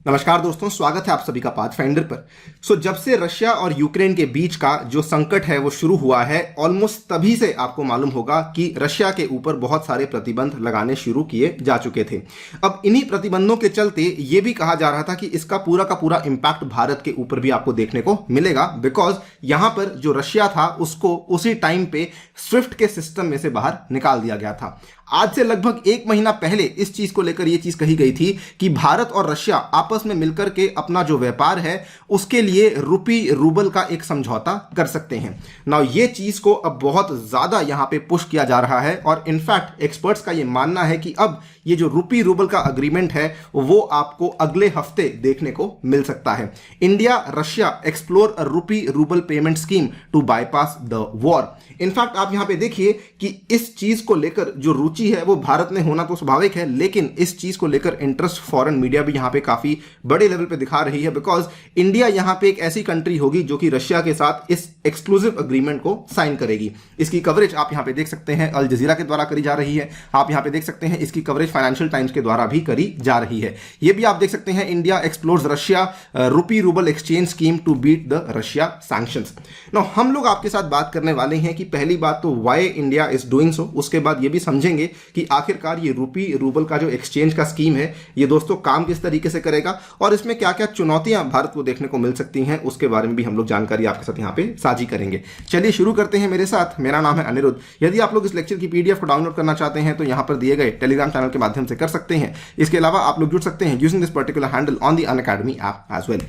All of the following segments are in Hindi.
नमस्कार दोस्तों, स्वागत है आप सभी का पाथफाइंडर पर। जब से रशिया और यूक्रेन के बीच का जो संकट है वो शुरू हुआ है, ऑलमोस्ट तभी से आपको मालूम होगा कि रशिया के ऊपर बहुत सारे प्रतिबंध लगाने शुरू किए जा चुके थे। अब इन्हीं प्रतिबंधों के चलते ये भी कहा जा रहा था कि इसका पूरा का पूरा इंपैक्ट भारत के ऊपर भी आपको देखने को मिलेगा, बिकॉज यहां पर जो रशिया था उसको उसी टाइम पे स्विफ्ट के सिस्टम में से बाहर निकाल दिया गया था। आज से लगभग 1 महीना पहले इस चीज को लेकर यह चीज कही गई थी कि भारत और रशिया आपस में मिलकर के अपना जो व्यापार है उसके लिए रूपी रूबल का एक समझौता कर सकते हैं। नाउ ये चीज को अब बहुत ज्यादा यहां पे पुश किया जा रहा है और इनफैक्ट एक्सपर्ट्स का ये मानना है कि अब ये जो रूपी रूबल का अग्रीमेंट है वो आपको अगले हफ्ते देखने को मिल सकता है। India Russia explore a rupee rouble payment scheme to bypass the war. In fact आप यहां पे देखिए कि इस चीज को लेकर जो रुचि है वो भारत में होना तो स्वाभाविक है, लेकिन इस चीज को लेकर इंटरेस्ट फॉरेन मीडिया भी यहां पे काफी बड़े लेवल पे दिखा रही है, बिकॉज इंडिया यहां पे एक ऐसी कंट्री होगी जो कि रशिया के साथ इस एक्सक्लूसिव अग्रीमेंट को साइन करेगी। इसकी कवरेज आप यहां पे देख सकते हैं अल जजीरा के द्वारा करी जा रही है। आप यहां पे देख सकते हैं इसकी कवरेज फाइनेंशियल टाइम्स के द्वारा भी करी जा रही है। यह भी आप देख सकते हैं India explores Russia rupee rouble exchange scheme to beat the Russia sanctions. Now हम लोग आपके साथ बात करने वाले हैं कि पहली बात तो why India is doing so, उसके बाद ये भी समझेंगे कि आखिरकार ये रूपी रूबल का जो एक्सचेंज का स्कीम है ये दोस्तों काम किस तरीके से करेगा और इसमें क्या क्या चुनौतियां भारत को देखने को मिल सकती हैं, उसके बारे में भी हम लोग जानकारी आपके साथ यहां पे साझी करेंगे। चलिए शुरू करते हैं मेरे साथ। मेरा नाम है अनिरुद्ध। यदि आप लोग इस लेक्चर की पीडीएफ को डाउनलोड करना चाहते हैं तो यहां पर दिए गए टेलीग्राम चैनल के माध्यम से कर सकते हैं। इसके अलावा आप लोग जुड़ सकते हैं using this particular handle on the Unacademy app as well.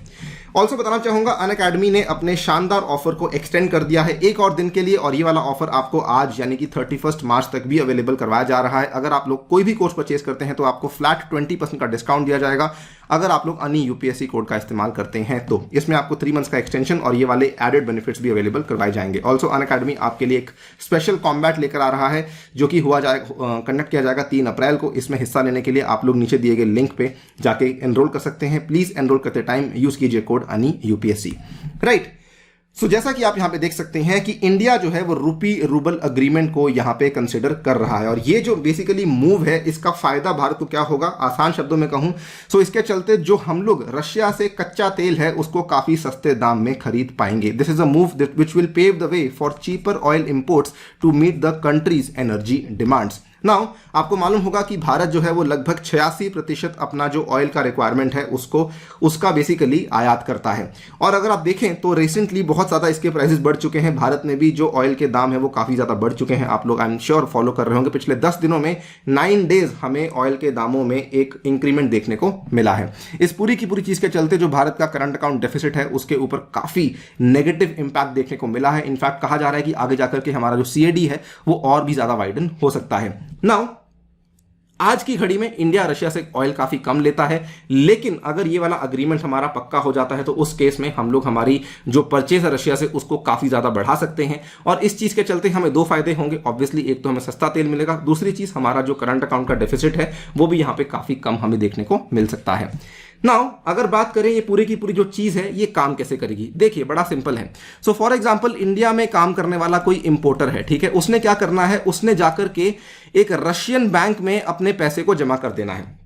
Also बताना चाहूंगा अनअकैडमी ने अपने शानदार ऑफर को एक्सटेंड कर दिया है एक और दिन के लिए, और ये वाला ऑफर आपको आज यानी कि 31 मार्च तक भी अवेलेबल करवाया जा रहा है। अगर आप लोग कोई भी कोर्स परचेज करते हैं तो आपको फ्लैट 20% का डिस्काउंट दिया जाएगा अगर आप लोग अनी यूपीएससी कोड का इस्तेमाल करते हैं तो। इसमें आपको 3 मंथ्स का एक्सटेंशन और ये वाले एडेड बेनिफिट्स भी अवेलेबल करवाए जाएंगे। ऑल्सो अनअकैडमी आपके लिए एक स्पेशल कॉम्बैट लेकर आ रहा है जो कि कंडक्ट किया जाएगा 3 अप्रैल को। इसमें हिस्सा लेने के लिए आप लोग नीचे दिए गए लिंक पे जाके एनरोल कर सकते हैं। प्लीज एनरोल करते टाइम यूज कीजिए कोड अनी यूपीएससी, राइट। जैसा कि आप यहां पे देख सकते हैं कि इंडिया जो है वो रूपी रूबल अग्रीमेंट को यहां पे कंसिडर कर रहा है और ये जो बेसिकली मूव है इसका फायदा भारत को क्या होगा, आसान शब्दों में कहूं तो इसके चलते जो हम लोग रशिया से कच्चा तेल है उसको काफी सस्ते दाम में खरीद पाएंगे। This is a move which will pave the way for cheaper oil imports to meet the country's energy demands. Now आपको मालूम होगा कि भारत जो है वो लगभग 86% अपना जो ऑयल का रिक्वायरमेंट है उसका बेसिकली आयात करता है। और अगर आप देखें तो रिसेंटली बहुत ज़्यादा इसके प्राइसेस बढ़ चुके हैं। भारत में भी जो ऑयल के दाम है वो काफ़ी ज़्यादा बढ़ चुके हैं। आप लोग आई एम श्योर फॉलो कर रहे होंगे। पिछले 10 दिनों में 9 डेज हमें ऑयल के दामों में एक इंक्रीमेंट देखने को मिला है। इस पूरी की पूरी चीज़ के चलते जो भारत का करंट अकाउंट डेफिसिट है उसके ऊपर काफ़ी नेगेटिव इंपैक्ट देखने को मिला है। इनफैक्ट कहा जा रहा है कि आगे जाकर के हमारा जो सीएडी है वो और भी ज़्यादा वाइडन हो सकता है। नाउ आज की घड़ी में इंडिया रशिया से ऑयल काफी कम लेता है, लेकिन अगर ये वाला अग्रीमेंट हमारा पक्का हो जाता है तो उस केस में हम लोग हमारी जो परचेज है रशिया से उसको काफी ज्यादा बढ़ा सकते हैं। और इस चीज के चलते हमें 2 फायदे होंगे। ऑब्वियसली एक तो हमें सस्ता तेल मिलेगा, दूसरी चीज हमारा जो करंट अकाउंट का डेफिसिट है वो भी यहां पे काफी कम हमें देखने को मिल सकता है। नाउ अगर बात करें ये पूरी की पूरी जो चीज है ये काम कैसे करेगी, देखिए बड़ा सिंपल है। सो फॉर एग्जांपल इंडिया में काम करने वाला कोई इंपोर्टर है, ठीक है, उसने क्या करना है, उसने जाकर के एक रशियन बैंक में अपने पैसे को जमा कर देना है।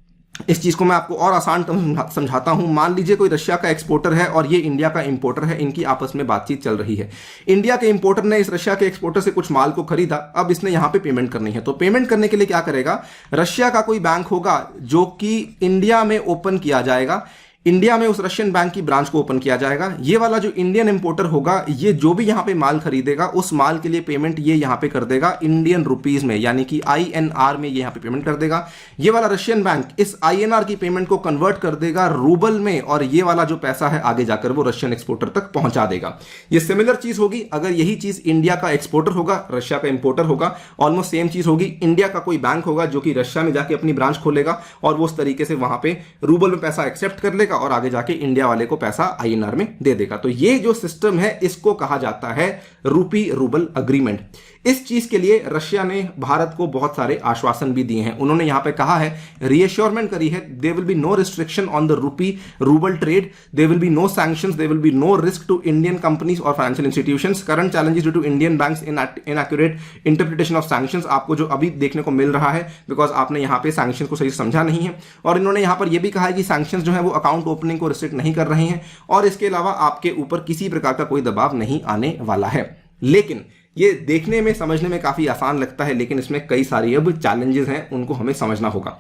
इस चीज को मैं आपको और आसान समझाता हूं। मान लीजिए कोई रशिया का एक्सपोर्टर है और ये इंडिया का इंपोर्टर है, इनकी आपस में बातचीत चल रही है। इंडिया के इंपोर्टर ने इस रशिया के एक्सपोर्टर से कुछ माल को खरीदा, अब इसने यहां पे पेमेंट करनी है। तो पेमेंट करने के लिए क्या करेगा, रशिया का कोई बैंक होगा जो कि इंडिया में ओपन किया जाएगा। इंडिया में उस रशियन बैंक की ब्रांच को ओपन किया जाएगा। ये वाला जो इंडियन इंपोर्टर होगा ये जो भी यहां पे माल खरीदेगा उस माल के लिए पेमेंट ये यहां पे कर देगा इंडियन रुपीज में, यानी कि INR में ये यहां पे पेमेंट कर देगा। ये वाला रशियन बैंक इस INR की पेमेंट को कन्वर्ट कर देगा रूबल में और ये वाला जो पैसा है आगे जाकर वो रशियन एक्सपोर्टर तक पहुंचा देगा। ये सिमिलर चीज होगी अगर यही चीज इंडिया का एक्सपोर्टर होगा, रशिया का इंपोर्टर होगा, ऑलमोस्ट सेम चीज होगी। इंडिया का कोई बैंक होगा जो कि रशिया में जाके अपनी ब्रांच खोलेगा और वो उस तरीके से वहां पे रूबल में पैसा एक्सेप्ट कर लेगा और आगे जाके इंडिया वाले को पैसा INR में दे देगा। तो ये जो सिस्टम है इसको कहा जाता है रूपी रूबल अग्रीमेंट। इस चीज के लिए रशिया ने भारत को बहुत सारे आश्वासन भी दिए हैं। उन्होंने यहां पे कहा है, रीअश्योरमेंट करी है, there will be no restriction on the rupee rouble trade, there will be no sanctions, there will be no risk to Indian companies और financial institutions, current challenges due to Indian banks inaccurate interpretation of sanctions, आपको जो अभी देखने को मिल रहा है बिकॉज आपने यहां पे सैंक्शन को सही समझा नहीं है। और इन्होंने यहां पर यह भी कहा है कि सैंक्शंस जो है वो अकाउंट अकाउंट ओपनिंग को रिस्ट्रिक्ट नहीं कर रहे हैं और इसके अलावा आपके ऊपर किसी प्रकार का कोई दबाव नहीं आने वाला है। लेकिन ये देखने में समझने में काफी आसान लगता है, लेकिन इसमें कई सारी अब चैलेंजेस हैं, उनको हमें समझना होगा।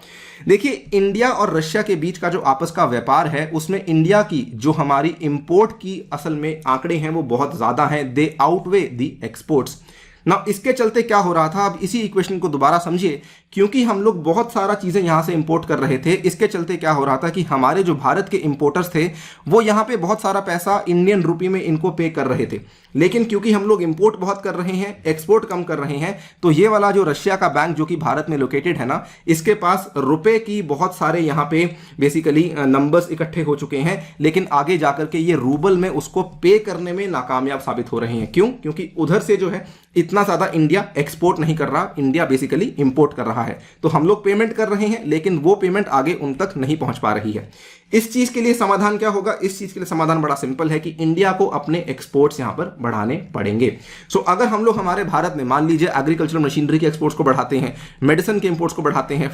देखिए, इंडिया और रशिया के बीच का जो आपस का व्यापार है उसमें इंडिया की जो हमारी इंपोर्ट की असल में आंकड़े हैं वो बहुत ज्यादा हैं, दे आउटवे द एक्सपोर्ट्स। ना इसके चलते क्या हो रहा था, अब इसी इक्वेशन को दोबारा समझिए, क्योंकि हम लोग बहुत सारा चीजें यहां से इंपोर्ट कर रहे थे, इसके चलते क्या हो रहा था कि हमारे जो भारत के इंपोर्टर्स थे वो यहां पे बहुत सारा पैसा इंडियन रुपी में इनको पे कर रहे थे। लेकिन क्योंकि हम लोग इंपोर्ट बहुत कर रहे हैं, एक्सपोर्ट कम कर रहे हैं, तो ये वाला जो रशिया का बैंक जो कि भारत में लोकेटेड है ना, इसके पास रुपए की बहुत सारे यहाँ पे बेसिकली नंबर्स इकट्ठे हो चुके हैं, लेकिन आगे जाकर के ये रूबल में उसको पे करने में नाकामयाब साबित हो रहे हैं। क्यों? क्योंकि उधर से जो है इतना ज्यादा इंडिया एक्सपोर्ट नहीं कर रहा, इंडिया बेसिकली इंपोर्ट कर रहा है। तो हम लोग पेमेंट कर रहे हैं, लेकिन वो पेमेंट आगे उन तक नहीं पहुंच पा रही है। इस चीज के लिए समाधान क्या होगा? इस चीज के लिए समाधान बड़ा सिंपल है कि इंडिया को अपने एक्सपोर्ट्स यहां पर बढ़ाने पड़ेंगे। सो अगर हम लोग हमारे भारत में मान लीजिए एग्रीकल्चरल मशीनरी के एक्सपोर्ट्स को बढ़ाते हैं, मेडिसिन के इंपोर्ट्स को बढ़ाते हैं,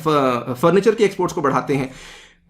फर्नीचर के एक्सपोर्ट्स को बढ़ाते हैं,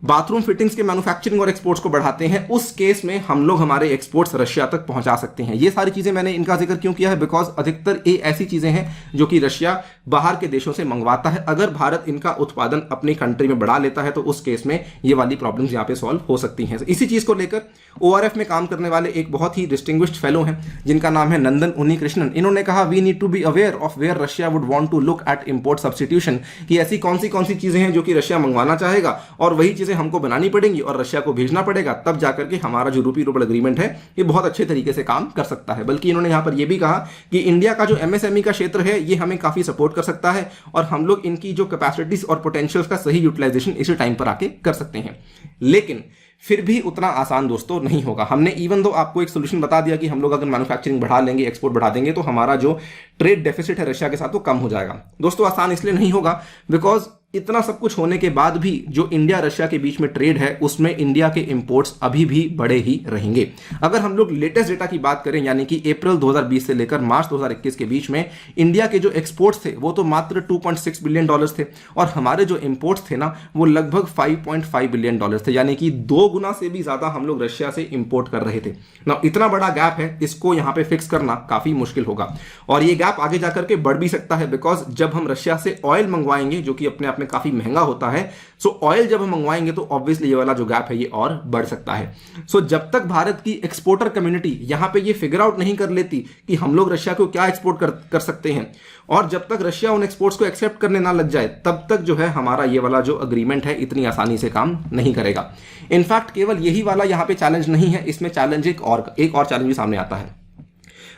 बाथरूम फिटिंग्स के मैन्युफैक्चरिंग और एक्सपोर्ट्स को बढ़ाते हैं, उस केस में हम लोग हमारे एक्सपोर्ट्स रशिया तक पहुंचा सकते हैं। ये सारी चीजें मैंने इनका जिक्र क्यों किया है? बिकॉज अधिकतर ये ऐसी चीजें हैं जो कि रशिया बाहर के देशों से मंगवाता है। अगर भारत इनका उत्पादन अपनी कंट्री में बढ़ा लेता है तो उस केस में ये वाली प्रॉब्लम्स यहाँ पे सॉल्व हो सकती हैं। इसी चीज को लेकर ORF में काम करने वाले एक बहुत ही डिस्टिंग्विश्ड फेलो हैं जिनका नाम है नंदन उन्नीकृष्णन। इन्होंने कहा we need to be aware of where Russia would want to look at import substitution, कि ऐसी कौन सी चीजें हैं जो कि रशिया मंगवाना चाहेगा और वही चीजें हमको बनानी पड़ेंगी और रशिया को भेजना पड़ेगा, तब जाकर के हमारा जो रूपी रूबल एग्रीमेंट है ये बहुत अच्छे तरीके से काम कर सकता है। बल्कि इन्होंने यहां पर यह भी कहा कि इंडिया का जो MSME का क्षेत्र है ये हमें काफी सपोर्ट कर सकता है और हम लोग इनकी जो कैपेसिटीज और पोटेंशियल्स का सही यूटिलाइजेशन इसी टाइम पर आके कर सकते हैं। लेकिन फिर भी उतना आसान दोस्तों नहीं होगा। हमने इवन दो आपको एक सोल्यूशन बता दिया कि हम लोग अगर मैन्युफैक्चरिंग बढ़ा लेंगे, एक्सपोर्ट बढ़ा देंगे, तो हमारा जो ट्रेड डेफिसिट है रशिया के साथ वो कम हो जाएगा। दोस्तों आसान इसलिए नहीं होगा बिकॉज इतना सब कुछ होने के बाद भी जो इंडिया रशिया के बीच में ट्रेड है उसमें इंडिया के इंपोर्ट्स अभी भी बड़े ही रहेंगे। अगर हम लोग लेटेस्ट डेटा की बात करें, यानी कि अप्रैल 2020 से लेकर मार्च 2021 के बीच में इंडिया के जो एक्सपोर्ट्स थे वो तो मात्र $2.6 बिलियन थे और हमारे जो इंपोर्ट्स थे ना वो लगभग $5.5 बिलियन थे, यानी कि 2 गुना से भी ज्यादा हम लोग रशिया से इंपोर्ट कर रहे थे ना। इतना बड़ा गैप है, इसको यहां पे फिक्स करना काफी मुश्किल होगा और ये गैप आगे जाकर के बढ़ भी सकता है बिकॉज जब हम रशिया से ऑयल मंगवाएंगे जो कि अपने में काफी महंगा होता है, सो ऑयल जब हम मंगवाएंगे तो ऑब्वियसली ये वाला जो गैप है ये और बढ़ सकता है। सो जब तक भारत की एक्सपोर्टर कम्युनिटी यहां पे ये फिगर आउट नहीं कर लेती कि हम लोग रशिया को क्या एक्सपोर्ट कर सकते हैं और जब तक रशिया उन एक्सपोर्ट्स को एक्सेप्ट करने ना लग जाए, तब तक जो है हमारा ये वाला जो अग्रीमेंट है इतनी आसानी से काम नहीं करेगा। इनफैक्ट केवल यही वाला यहां पे चैलेंज नहीं है, इसमें चैलेंज एक और चैलेंज भी सामने आता है।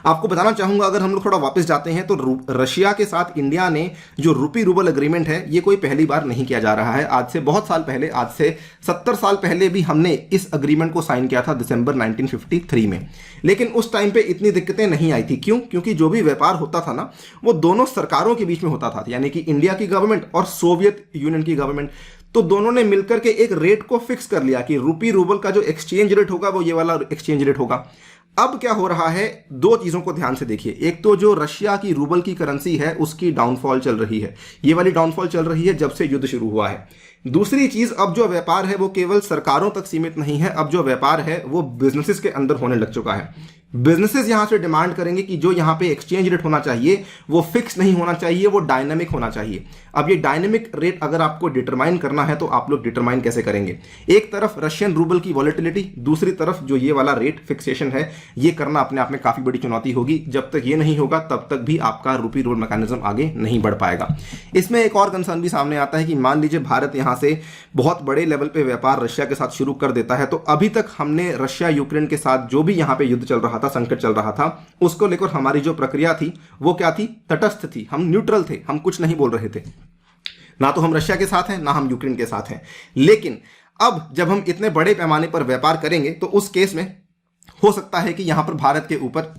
आपको बताना चाहूंगा, अगर हम लोग थोड़ा वापस जाते हैं तो रशिया के साथ इंडिया ने जो रूपी रूबल एग्रीमेंट है ये कोई पहली बार नहीं किया जा रहा है। आज से बहुत साल पहले, आज से 70 साल पहले भी हमने इस एग्रीमेंट को साइन किया था दिसंबर 1953 में, लेकिन उस टाइम पे इतनी दिक्कतें नहीं आई थी। क्यों? क्योंकि जो भी व्यापार होता था ना वो दोनों सरकारों के बीच में होता था, यानी कि इंडिया की गवर्नमेंट और सोवियत यूनियन की गवर्नमेंट। तो दोनों ने मिलकर के एक रेट को फिक्स कर लिया कि रूपी रूबल का जो एक्सचेंज रेट होगा वो ये वाला एक्सचेंज रेट होगा। अब क्या हो रहा है, 2 चीजों को ध्यान से देखिए। एक तो जो रशिया की रूबल की करेंसी है उसकी डाउनफॉल चल रही है, ये वाली डाउनफॉल चल रही है जब से युद्ध शुरू हुआ है। दूसरी चीज, अब जो व्यापार है वो केवल सरकारों तक सीमित नहीं है, अब जो व्यापार है वो बिजनेसेस के अंदर होने लग चुका है। बिजनेसेस यहां से डिमांड करेंगे कि जो यहां पे एक्सचेंज रेट होना चाहिए वो फिक्स नहीं होना चाहिए, वो डायनामिक होना चाहिए। अब ये डायनामिक रेट अगर आपको डिटरमाइन करना है तो आप लोग डिटरमाइन कैसे करेंगे? एक तरफ रशियन रूबल की वॉलेटिलिटी, दूसरी तरफ जो ये वाला रेट फिक्सेशन है, ये करना अपने आप में काफी बड़ी चुनौती होगी। जब तक ये नहीं होगा तब तक भी आपका रूपी रूबल मैकेनिज्म आगे नहीं बढ़ पाएगा। इसमें एक और कंसर्न भी सामने आता है कि मान लीजिए भारत यहां से बहुत बड़े लेवल पे व्यापार रशिया के साथ शुरू कर देता है, तो अभी तक हमने रशिया यूक्रेन के साथ जो भी यहां पे युद्ध चल रहा था, संकट चल रहा था, उसको लेकर हमारी जो प्रक्रिया थी वो क्या थी? तटस्थ थी। हम न्यूट्रल थे, हम कुछ नहीं बोल रहे थे, ना तो हम रशिया के साथ हैं ना हम यूक्रेन के साथ हैं। लेकिन अब जब हम इतने बड़े पैमाने पर व्यापार करेंगे तो उस केस में हो सकता है कि यहां पर भारत के ऊपर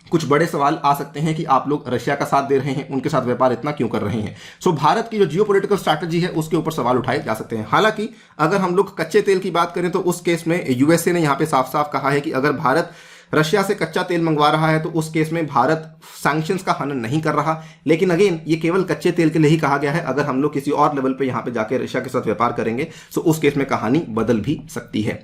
कुछ बड़े सवाल आ सकते हैं कि आप लोग रशिया का साथ दे रहे हैं, उनके साथ व्यापार इतना क्यों कर रहे हैं। सो भारत की जो जियोपॉलिटिकल स्ट्रैटेजी है उसके ऊपर सवाल उठाए जा सकते हैं। हालांकि अगर हम लोग कच्चे तेल की बात करें तो उस केस में यूएसए ने यहां पे साफ साफ कहा है कि अगर भारत रशिया से कच्चा तेल मंगवा रहा है तो उस केस में भारत सैंक्शंस का हनन नहीं कर रहा, लेकिन अगेन ये केवल कच्चे तेल के लिए ही कहा गया है। अगर हम लोग किसी और लेवल पे यहाँ पे जाके रशिया के साथ व्यापार करेंगे तो उस केस में कहानी बदल भी सकती है।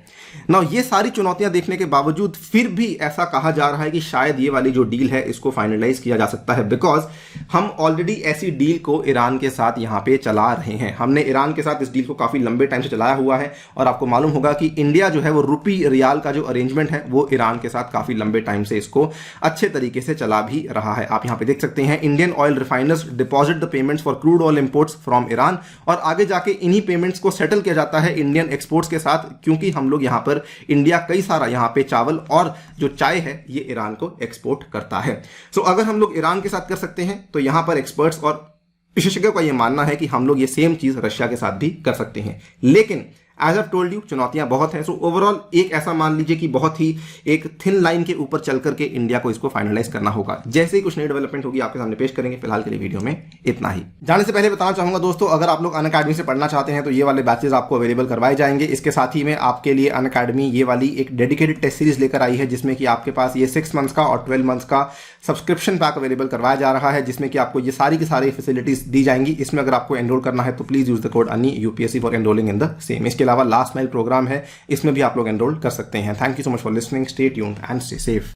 ना ये सारी चुनौतियां देखने के बावजूद फिर भी ऐसा कहा जा रहा है कि शायद ये वाली जो डील है इसको फाइनलाइज किया जा सकता है, बिकॉज हम ऑलरेडी ऐसी डील को ईरान के साथ यहाँ पे चला रहे हैं। हमने ईरान के साथ इस डील को काफी लंबे टाइम से चलाया हुआ है और आपको मालूम होगा कि इंडिया जो है वो रुपी रियाल का जो अरेंजमेंट है वो ईरान के साथ काफी लंबे टाइम से इसको अच्छे तरीके से चला भी रहा है। आप यहाँ पे देख सकते हैं, Indian oil refiners deposit the payments for crude oil imports from Iran, और आगे जाके इन्हीं पेमेंट्स को सेटल किया जाता है इंडियन एक्सपोर्ट्स के साथ, क्योंकि हम लोग यहाँ पर इंडिया कई सारा यहाँ पे चावल और जो चाय है ये ईरान को एक्सपोर्ट करता है। सो अगर हम लोग ईरान के साथ कर सकते हैं तो यहाँ पर एक्सपर्ट्स और विशेषज्ञों का ये मानना है कि हम लोग ये सेम चीज रशिया के साथ भी कर सकते हैं। लेकिन एज आई टोल्ड यू चुनौतियां बहुत हैं। सो ओवरऑल एक ऐसा मान लीजिए कि बहुत ही एक थिन लाइन के ऊपर चल करके इंडिया को इसको फाइनलाइज करना होगा। जैसे ही कुछ नई डेवलपमेंट होगी आपके सामने पेश करेंगे। फिलहाल के लिए वीडियो में इतना ही। जाने से पहले बताना चाहूंगा दोस्तों, अगर आप लोग अनअकैडमी से पढ़ना चाहते हैं तो ये वाले बैचेज आपको अवेलेबल करवाए जाएंगे। इसके साथ ही में आपके लिए अनअकैडमी ये वाली एक डेडिकेटेड टेस्ट सीरीज लेकर आई है, जिसमें कि आपके पास ये 6 मंथ्स का और 12 मंथ्स का सब्सक्रिप्शन पैक अवेलेबल करवाया जा रहा है, जिसमें कि आपको ये सारी की सारी फैसिलिटीज दी जाएंगी। इसमें अगर आपको एनरोल करना है तो प्लीज यूज द कोड अनि UPSC for enrolling in the same. इसके अलावा लास्ट माइल प्रोग्राम है, इसमें भी आप लोग एनरोल कर सकते हैं। Thank you so much for listening, stay tuned and stay safe.